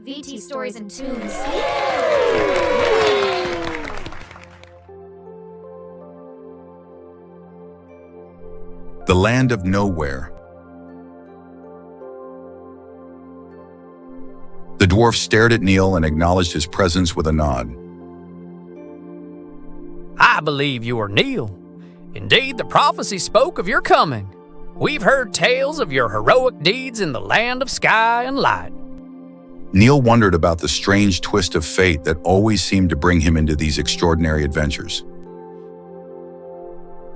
VT Stories and Tunes. The Land of Nowhere. The dwarf stared at Neel and acknowledged his presence with a nod. I believe you are Neel. Indeed, the prophecy spoke of your coming. We've heard tales of your heroic deeds in the land of sky and light. Neel wondered about the strange twist of fate that always seemed to bring him into these extraordinary adventures.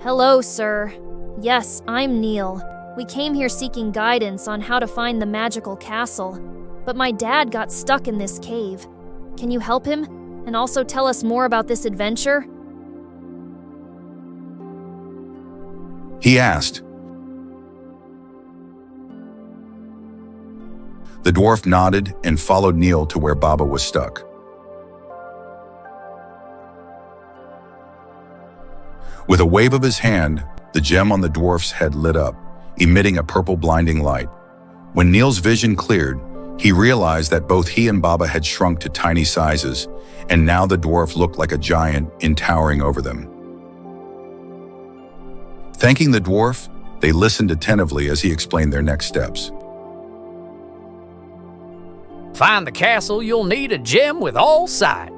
Hello, sir. Yes, I'm Neel. We came here seeking guidance on how to find the magical castle, but my dad got stuck in this cave. Can you help him? And also tell us more about this adventure? He asked. The dwarf nodded and followed Neel to where Baba was stuck. With a wave of his hand, the gem on the dwarf's head lit up, emitting a purple blinding light. When Neel's vision cleared, he realized that both he and Baba had shrunk to tiny sizes, and now the dwarf looked like a giant towering over them. Thanking the dwarf, they listened attentively as he explained their next steps. Find the castle, you'll need a gem with all sight.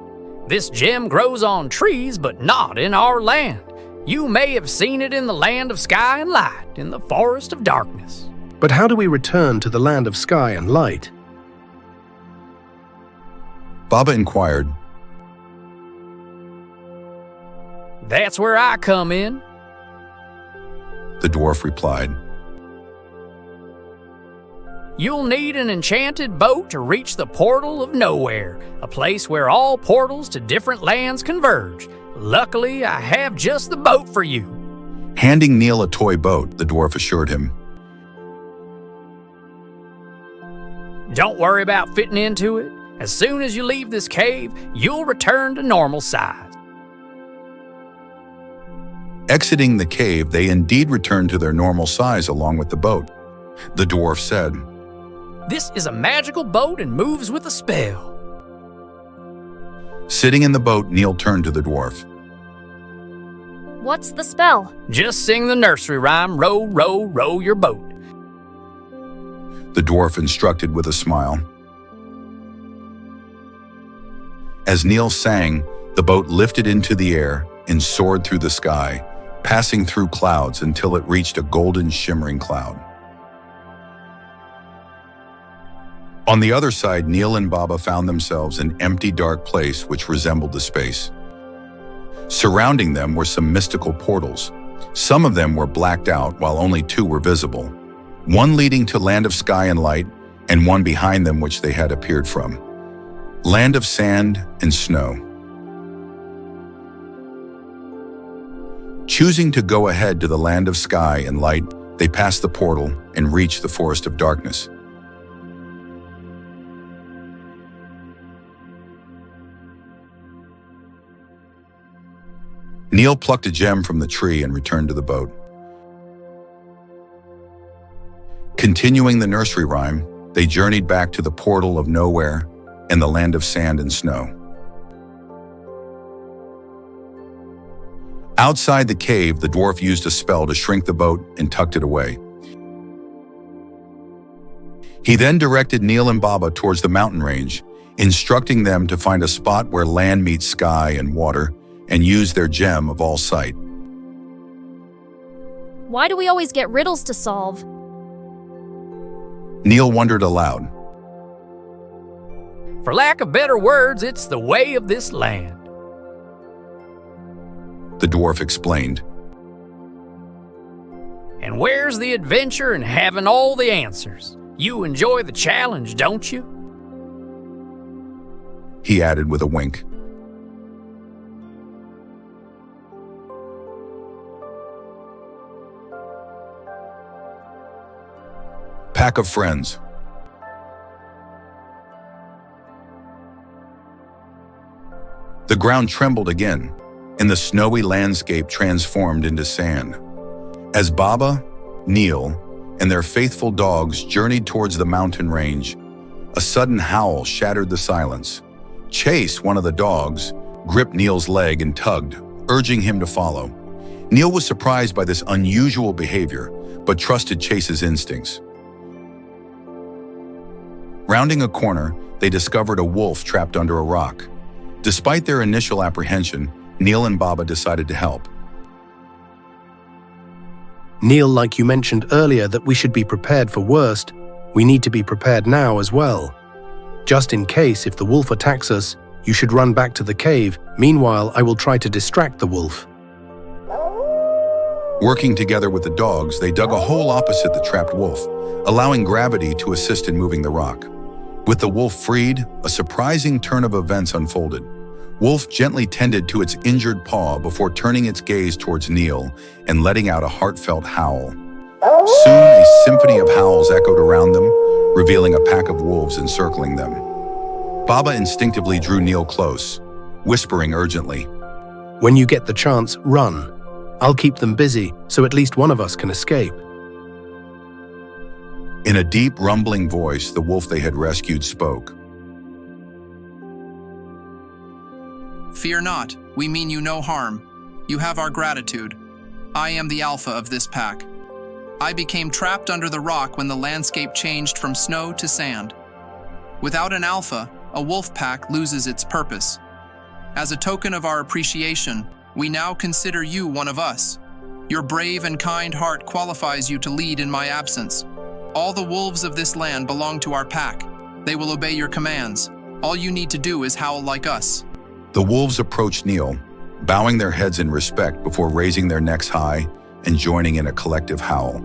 This gem grows on trees, but not in our land. You may have seen it in the land of sky and light, in the forest of darkness. But how do we return to the land of sky and light? Baba inquired. That's where I come in. The dwarf replied. You'll need an enchanted boat to reach the portal of nowhere, a place where all portals to different lands converge. Luckily, I have just the boat for you. Handing Neel a toy boat, the dwarf assured him. Don't worry about fitting into it. As soon as you leave this cave, you'll return to normal size. Exiting the cave, they indeed returned to their normal size along with the boat. The dwarf said, This is a magical boat and moves with a spell. Sitting in the boat, Neel turned to the dwarf. What's the spell? Just sing the nursery rhyme, row, row, row your boat. The dwarf instructed with a smile. As Neel sang, the boat lifted into the air and soared through the sky, passing through clouds until it reached a golden shimmering cloud. On the other side, Neel and Baba found themselves in an empty, dark place which resembled the space. Surrounding them were some mystical portals. Some of them were blacked out, while only two were visible. One leading to Land of Sky and Light, and one behind them which they had appeared from. Land of Sand and Snow. Choosing to go ahead to the Land of Sky and Light, they passed the portal and reached the Forest of Darkness. Neel plucked a gem from the tree and returned to the boat. Continuing the nursery rhyme, they journeyed back to the portal of nowhere and the land of sand and snow. Outside the cave, the dwarf used a spell to shrink the boat and tucked it away. He then directed Neel and Baba towards the mountain range, instructing them to find a spot where land meets sky and water and use their gem of all sight. Why do we always get riddles to solve? Neel wondered aloud. For lack of better words, it's the way of this land. The dwarf explained. And where's the adventure in having all the answers? You enjoy the challenge, don't you? He added with a wink. Pack of friends. The ground trembled again, and the snowy landscape transformed into sand. As Baba, Neel, and their faithful dogs journeyed towards the mountain range, A sudden howl shattered the silence. Chase, one of the dogs, gripped Neel's leg and tugged, urging him to follow. Neel was surprised by this unusual behavior, but trusted Chase's instincts. Rounding a corner, they discovered a wolf trapped under a rock. Despite their initial apprehension, Neel and Baba decided to help. Neel, like you mentioned earlier that we should be prepared for worst, we need to be prepared now as well. Just in case if the wolf attacks us, you should run back to the cave. Meanwhile, I will try to distract the wolf. Working together with the dogs, they dug a hole opposite the trapped wolf, allowing gravity to assist in moving the rock. With the wolf freed, a surprising turn of events unfolded. Wolf gently tended to its injured paw before turning its gaze towards Neel and letting out a heartfelt howl. Soon, a symphony of howls echoed around them, revealing a pack of wolves encircling them. Baba instinctively drew Neel close, whispering urgently, When you get the chance, run. I'll keep them busy, so at least one of us can escape. In a deep, rumbling voice, the wolf they had rescued spoke. Fear not, we mean you no harm. You have our gratitude. I am the alpha of this pack. I became trapped under the rock when the landscape changed from snow to sand. Without an alpha, a wolf pack loses its purpose. As a token of our appreciation, we now consider you one of us. Your brave and kind heart qualifies you to lead in my absence. All the wolves of this land belong to our pack. They will obey your commands. All you need to do is howl like us. The wolves approached Neel, bowing their heads in respect before raising their necks high and joining in a collective howl.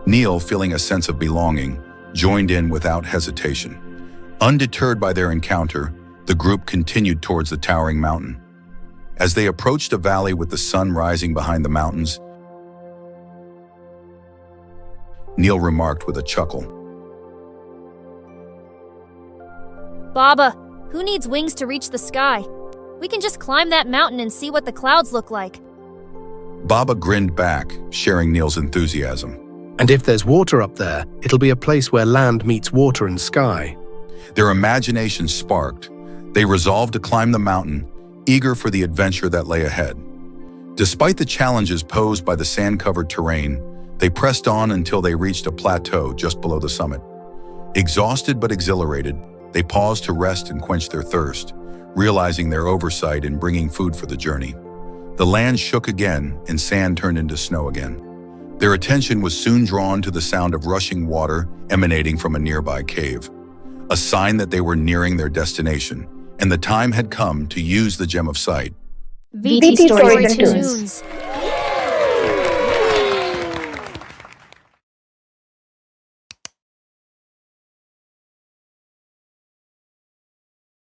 Neel, feeling a sense of belonging, joined in without hesitation. Undeterred by their encounter, the group continued towards the towering mountain. As they approached a valley with the sun rising behind the mountains, Neel remarked with a chuckle. Baba, who needs wings to reach the sky? We can just climb that mountain and see what the clouds look like. Baba grinned back, sharing Neel's enthusiasm. And if there's water up there, it'll be a place where land meets water and sky. Their imagination sparked. They resolved to climb the mountain, eager for the adventure that lay ahead. Despite the challenges posed by the sand-covered terrain, they pressed on until they reached a plateau just below the summit. Exhausted but exhilarated, they paused to rest and quench their thirst, realizing their oversight in bringing food for the journey. The land shook again and sand turned into snow again. Their attention was soon drawn to the sound of rushing water emanating from a nearby cave, a sign that they were nearing their destination, and the time had come to use the gem of sight. VT Stories and Tunes.